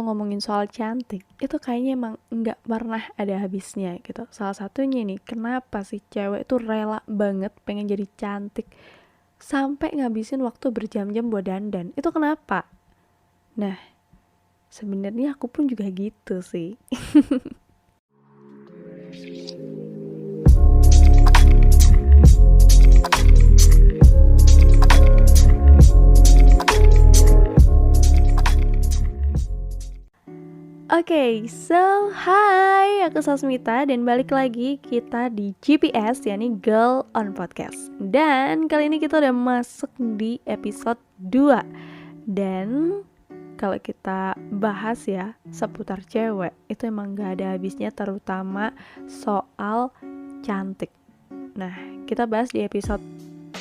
kalau ngomongin soal cantik, itu kayaknya emang nggak pernah ada habisnya gitu. Salah satunya nih, kenapa sih cewek tuh rela banget pengen jadi cantik sampai ngabisin waktu berjam-jam buat dandan? Itu kenapa? Nah, sebenarnya aku pun juga gitu sih. Oke, so hi, aku Sasmita dan balik lagi kita di GPS, yakni Girl on Podcast. Dan kali ini kita udah masuk di episode 2. Dan kalau kita bahas ya seputar cewek, itu emang gak ada habisnya, terutama soal cantik. Nah, kita bahas di episode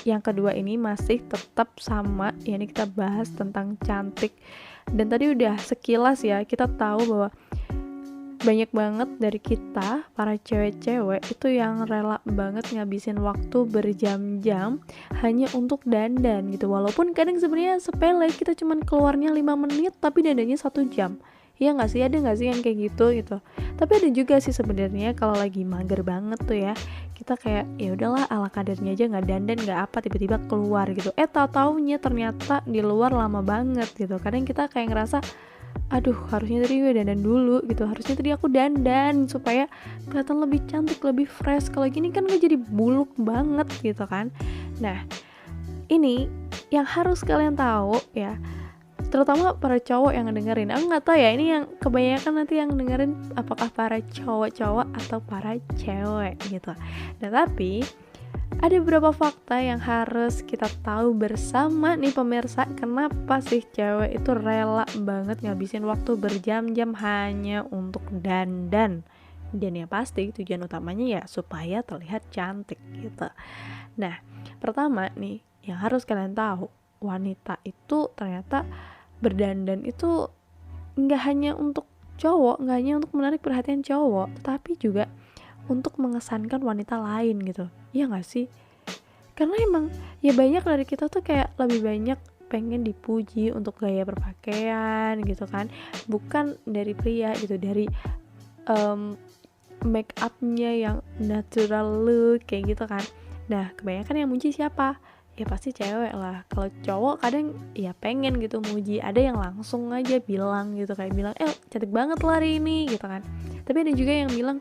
yang kedua ini masih tetap sama, yakni kita bahas tentang cantik. Dan tadi udah sekilas ya, kita tahu bahwa banyak banget dari kita, para cewek-cewek itu yang rela banget ngabisin waktu berjam-jam hanya untuk dandan gitu. Walaupun kadang sebenarnya sepele, kita cuman keluarnya 5 menit tapi dandannya 1 jam. Iya gak sih? Ada gak sih yang kayak gitu? Tapi ada juga sih sebenarnya kalau lagi mager banget tuh ya, kita kayak ya udahlah ala kadarnya aja, nggak dandan nggak apa, tiba-tiba keluar gitu. Tahu-taunya ternyata di luar lama banget gitu. Kadang kita kayak ngerasa, aduh harusnya tadi gue dandan dulu gitu, harusnya tadi aku dandan supaya kelihatan lebih cantik, lebih fresh. Kalau gini kan gue jadi buluk banget gitu kan. Nah, ini yang harus kalian tahu ya, terutama para cowok yang ngedengerin. Aku nggak tahu ya, ini yang kebanyakan nanti yang dengerin apakah para cowok-cowok atau para cewek gitu. Nah, tapi ada beberapa fakta yang harus kita tahu bersama nih pemirsa. Kenapa sih cewek itu rela banget ngabisin waktu berjam-jam hanya untuk dandan? Dan yang pasti tujuan utamanya ya supaya terlihat cantik gitu. Nah, pertama nih yang harus kalian tahu, wanita itu ternyata berdandan itu nggak hanya untuk cowok, nggak hanya untuk menarik perhatian cowok, tetapi juga untuk mengesankan wanita lain gitu. Iya nggak sih? Karena emang ya banyak dari kita tuh kayak lebih banyak pengen dipuji untuk gaya berpakaian gitu kan, bukan dari pria gitu, dari make upnya yang natural look kayak gitu kan. Nah, kebanyakan yang muji siapa? Ya pasti cewek lah. Kalau cowok kadang ya pengen gitu muji, ada yang langsung aja bilang gitu, kayak bilang cantik banget lah hari ini gitu kan. Tapi ada juga yang bilang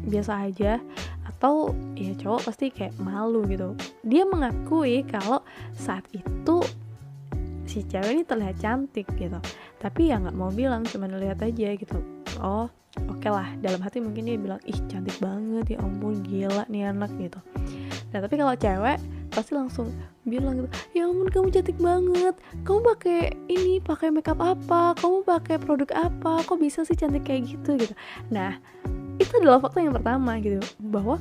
biasa aja, atau ya cowok pasti kayak malu gitu. Dia mengakui kalau saat itu si cewek ini terlihat cantik gitu, tapi ya nggak mau bilang, cuma lihat aja gitu. Oh oke lah, dalam hati mungkin dia bilang, ih cantik banget, ya ampun gila nih anak gitu. Nah tapi kalau cewek pasti langsung bilang gitu, ya ampun kamu cantik banget, kamu pakai ini, pakai makeup apa, kamu pakai produk apa, kok bisa sih cantik kayak gitu gitu. Nah itu adalah fakta yang pertama gitu, bahwa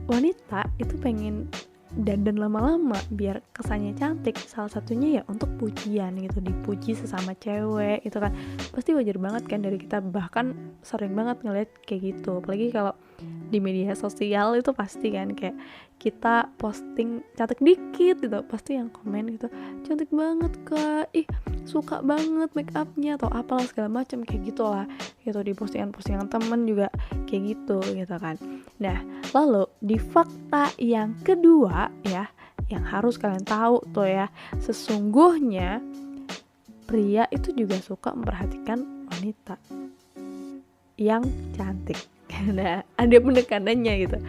wanita itu pengen dandan lama-lama biar kesannya cantik. Salah satunya ya untuk pujian gitu, dipuji sesama cewek itu kan pasti wajar banget kan dari kita, bahkan sering banget ngeliat kayak gitu. Apalagi kalau di media sosial itu pasti kan kayak kita posting cantik dikit gitu, pasti yang komen gitu, cantik banget kak, ih suka banget make upnya atau apalah segala macam kayak gitulah gitu. Di postingan-postingan temen juga kayak gitu kan. Nah, lalu di fakta yang kedua ya, yang harus kalian tahu tuh ya, sesungguhnya pria itu juga suka memperhatikan wanita yang cantik. Nah, ada penekanannya gitu,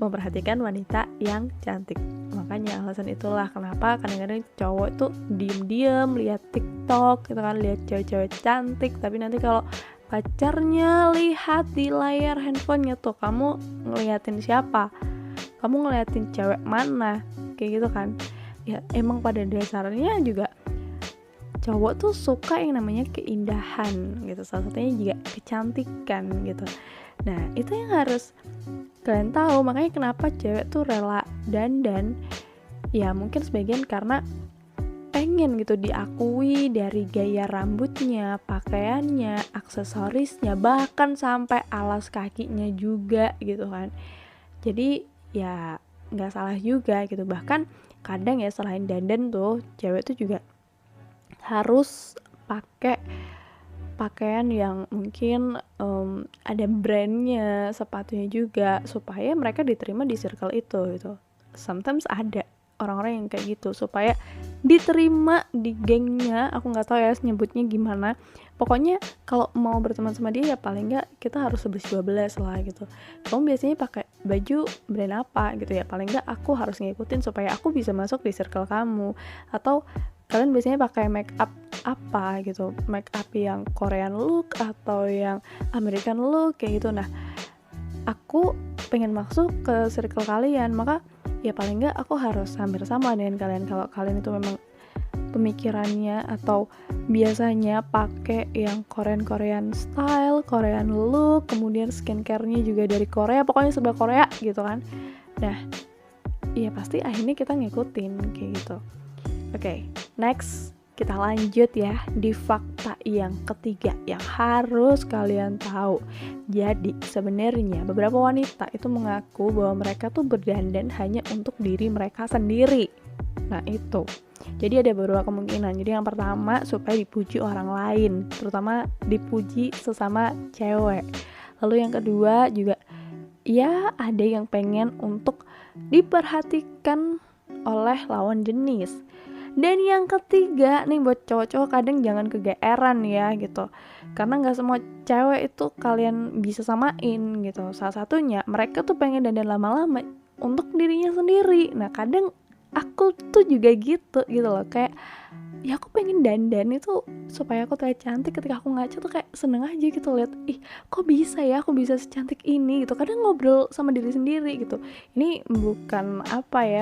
memperhatikan wanita yang cantik. Makanya alasan itulah kenapa kadang-kadang cowok tuh diem-diem lihat TikTok gitu kan, lihat cewek-cewek cantik, tapi nanti kalau pacarnya lihat di layar handphonenya tuh, kamu ngeliatin siapa? Kamu ngeliatin cewek mana? Kayak gitu kan. Ya emang pada dasarnya juga cowok tuh suka yang namanya keindahan gitu, salah satunya juga kecantikan gitu. Nah itu yang harus kalian tahu. Makanya kenapa cewek tuh rela dandan, ya mungkin sebagian karena pengen gitu diakui dari gaya rambutnya, pakaiannya, aksesorisnya, bahkan sampai alas kakinya juga gitu kan. Jadi ya nggak salah juga gitu. Bahkan kadang ya selain dandan tuh cewek tuh juga harus pakai pakaian yang mungkin ada brandnya, sepatunya juga, supaya mereka diterima di circle itu gitu. Sometimes ada orang-orang yang kayak gitu supaya diterima di gengnya. Aku nggak tahu ya nyebutnya gimana. Pokoknya kalau mau berteman sama dia ya paling nggak kita harus 11-12 lah gitu. Kamu biasanya pakai baju brand apa gitu ya, paling nggak aku harus ngikutin supaya aku bisa masuk di circle kamu. Atau kalian biasanya pakai make up apa gitu, make up yang Korean look atau yang American look kayak gitu. Nah, aku pengen masuk ke circle kalian, maka ya paling nggak aku harus hampir sama dengan kalian. Kalau kalian itu memang pemikirannya atau biasanya pakai yang Korean style, Korean look, kemudian skincare-nya juga dari Korea, pokoknya serba Korea gitu kan. Nah, ya pasti akhirnya kita ngikutin kayak gitu. Oke, next kita lanjut ya di fakta yang ketiga yang harus kalian tahu. Jadi sebenarnya beberapa wanita itu mengaku bahwa mereka tuh berdandan hanya untuk diri mereka sendiri. Nah itu, jadi ada beberapa kemungkinan. Jadi yang pertama supaya dipuji orang lain, terutama dipuji sesama cewek. Lalu yang kedua juga ya ada yang pengen untuk diperhatikan oleh lawan jenis. Dan yang ketiga nih buat cowok-cowok kadang jangan kegeeran ya gitu, karena gak semua cewek itu kalian bisa samain gitu. Salah satunya mereka tuh pengen dandan lama-lama untuk dirinya sendiri. Nah kadang aku tuh juga gitu loh, kayak ya aku pengen dandan itu supaya aku terlihat cantik. Ketika aku ngaca tuh kayak seneng aja gitu lihat, ih kok bisa ya aku bisa secantik ini gitu. Kadang ngobrol sama diri sendiri gitu. Ini bukan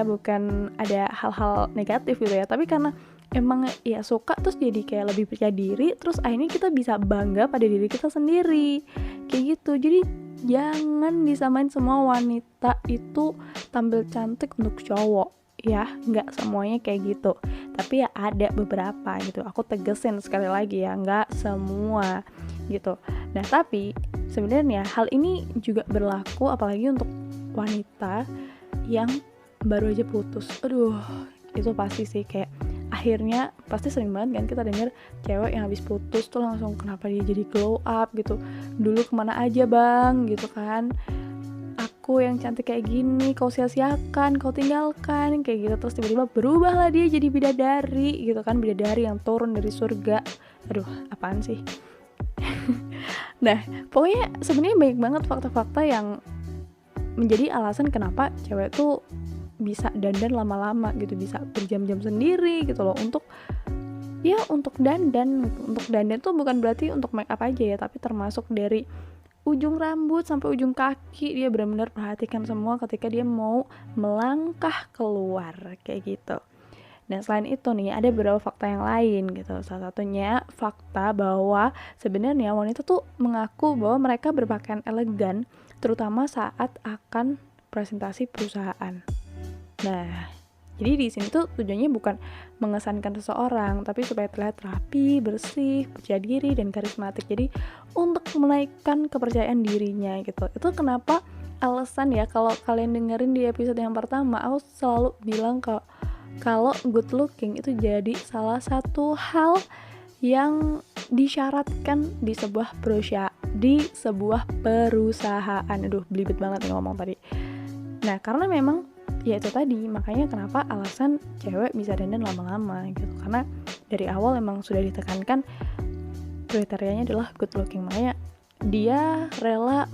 bukan ada hal-hal negatif gitu ya, tapi karena emang ya suka, terus jadi kayak lebih percaya diri, terus akhirnya kita bisa bangga pada diri kita sendiri kayak gitu. Jadi jangan disamain semua wanita itu tampil cantik untuk cowok ya, nggak semuanya kayak gitu, tapi ya ada beberapa gitu. Aku tegesin sekali lagi ya, nggak semua gitu. Nah tapi sebenarnya hal ini juga berlaku apalagi untuk wanita yang baru aja putus. Aduh, itu pasti sih kayak akhirnya pasti sering banget kan kita dengar cewek yang habis putus tuh langsung kenapa dia jadi glow up gitu, dulu kemana aja bang gitu kan, aku yang cantik kayak gini kau sia-siakan, kau tinggalkan kayak gitu. Terus tiba-tiba berubahlah dia jadi bidadari gitu kan, bidadari yang turun dari surga. Aduh apaan sih. Nah pokoknya sebenarnya banyak banget fakta-fakta yang menjadi alasan kenapa cewek tuh bisa dandan lama-lama gitu, bisa berjam-jam sendiri gitu loh untuk dandan. Untuk dandan tuh bukan berarti untuk make up aja ya, tapi termasuk dari ujung rambut sampai ujung kaki dia benar-benar perhatikan semua ketika dia mau melangkah keluar kayak gitu. Nah selain itu nih ada beberapa fakta yang lain gitu. Salah satunya fakta bahwa sebenarnya wanita tuh mengaku bahwa mereka berpakaian elegan terutama saat akan presentasi perusahaan. Nah jadi di sini tuh tujuannya bukan mengesankan seseorang, tapi supaya terlihat rapi, bersih, percaya diri, dan karismatik. Jadi untuk menaikkan kepercayaan dirinya gitu. Itu kenapa alasan ya kalau kalian dengerin di episode yang pertama, aku selalu bilang kalau good looking itu jadi salah satu hal yang disyaratkan di sebuah perusahaan. Aduh, belibet banget nih ngomong tadi. Nah, karena memang ya itu tadi, makanya kenapa alasan cewek bisa dandan lama-lama gitu, karena dari awal emang sudah ditekankan kriterianya adalah good looking. Makanya dia rela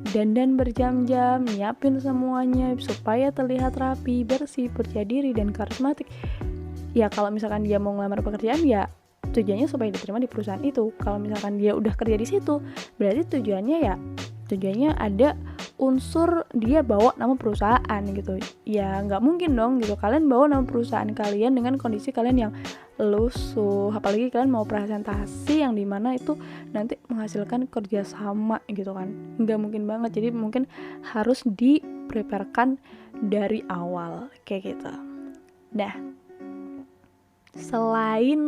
dandan berjam-jam, nyiapin semuanya supaya terlihat rapi, bersih, percaya diri, dan karismatik. Ya kalau misalkan dia mau ngelamar pekerjaan ya tujuannya supaya diterima di perusahaan itu. Kalau misalkan dia udah kerja di situ berarti tujuannya ada unsur dia bawa nama perusahaan gitu. Ya nggak mungkin dong gitu kalian bawa nama perusahaan kalian dengan kondisi kalian yang lusuh, apalagi kalian mau presentasi yang dimana itu nanti menghasilkan kerjasama gitu kan, nggak mungkin banget. Jadi mungkin harus dipreparekan dari awal kayak gitu. Nah selain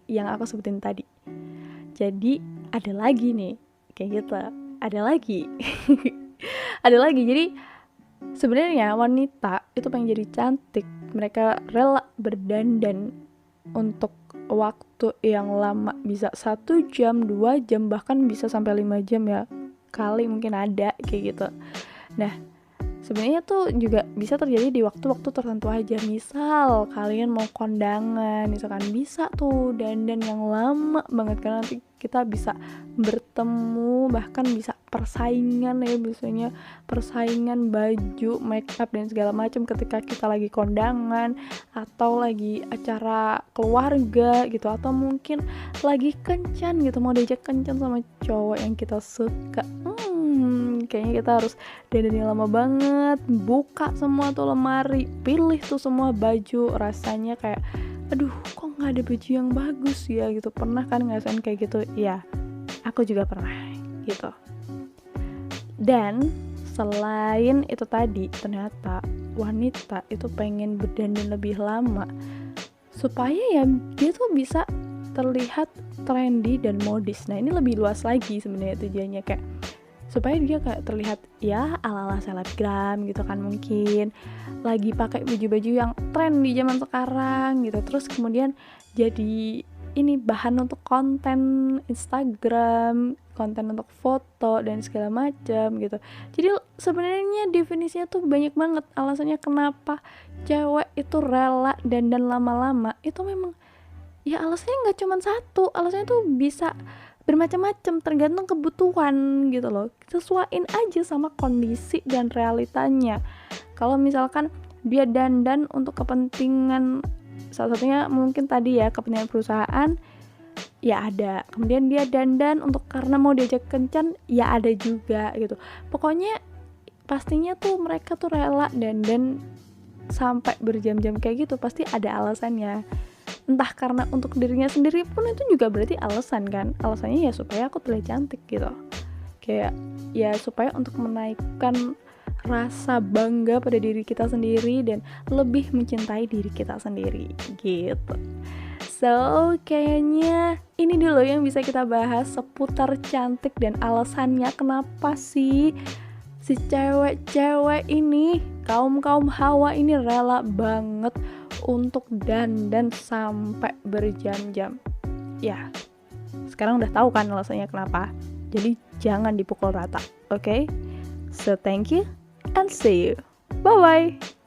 yang aku sebutin tadi, jadi ada lagi nih kayak gitu, ada lagi ada lagi. Jadi sebenarnya wanita itu pengen jadi cantik, mereka rela berdandan untuk waktu yang lama, bisa 1 jam, 2 jam, bahkan bisa sampai 5 jam ya kali, mungkin ada kayak gitu. Nah, sebenarnya tuh juga bisa terjadi di waktu-waktu tertentu aja. Misal kalian mau kondangan, misalkan bisa tuh dandan yang lama banget, karena nanti kita bisa bertemu, bahkan bisa persaingan ya, biasanya persaingan baju, make up dan segala macam ketika kita lagi kondangan atau lagi acara keluarga gitu, atau mungkin lagi kencan gitu, mau diajak kencan sama cowok yang kita suka. Kayaknya kita harus dandannya lama banget, buka semua tuh lemari, pilih tuh semua baju, rasanya kayak aduh kok nggak ada baju yang bagus ya gitu. Pernah kan ngerasain kayak gitu? Ya, aku juga pernah gitu. Dan selain itu tadi, ternyata wanita itu pengen berdandan lebih lama supaya ya dia tuh bisa terlihat trendy dan modis. Nah, ini lebih luas lagi sebenarnya tujuannya, kayak supaya dia kayak terlihat ya ala-ala selebgram gitu kan, mungkin lagi pakai baju-baju yang tren di zaman sekarang gitu, terus kemudian jadi ini bahan untuk konten Instagram, konten untuk foto dan segala macam gitu. Jadi sebenarnya definisinya tuh banyak banget alasannya kenapa cewek itu rela dandan lama-lama. Itu memang ya alasannya nggak cuma satu, alasannya tuh bisa bermacam-macam, tergantung kebutuhan gitu loh. Sesuaiin aja sama kondisi dan realitanya. Kalau misalkan dia dandan untuk kepentingan, salah satunya mungkin tadi ya kepentingan perusahaan, ya ada. Kemudian dia dandan untuk karena mau diajak kencan, ya ada juga gitu. Pokoknya pastinya tuh mereka tuh rela dandan sampai berjam-jam kayak gitu, pasti ada alasannya. Entah karena untuk dirinya sendiri pun itu juga berarti alasan kan. Alasannya ya supaya aku terlihat cantik gitu, kayak ya supaya untuk menaikkan rasa bangga pada diri kita sendiri dan lebih mencintai diri kita sendiri gitu. So kayaknya ini dulu yang bisa kita bahas seputar cantik dan alasannya kenapa sih si cewek-cewek ini, kaum hawa ini rela banget untuk dandan sampai berjam-jam. Ya, sekarang udah tahu kan alasannya kenapa. Jadi jangan dipukul rata, oke? So thank you and see you. Bye bye.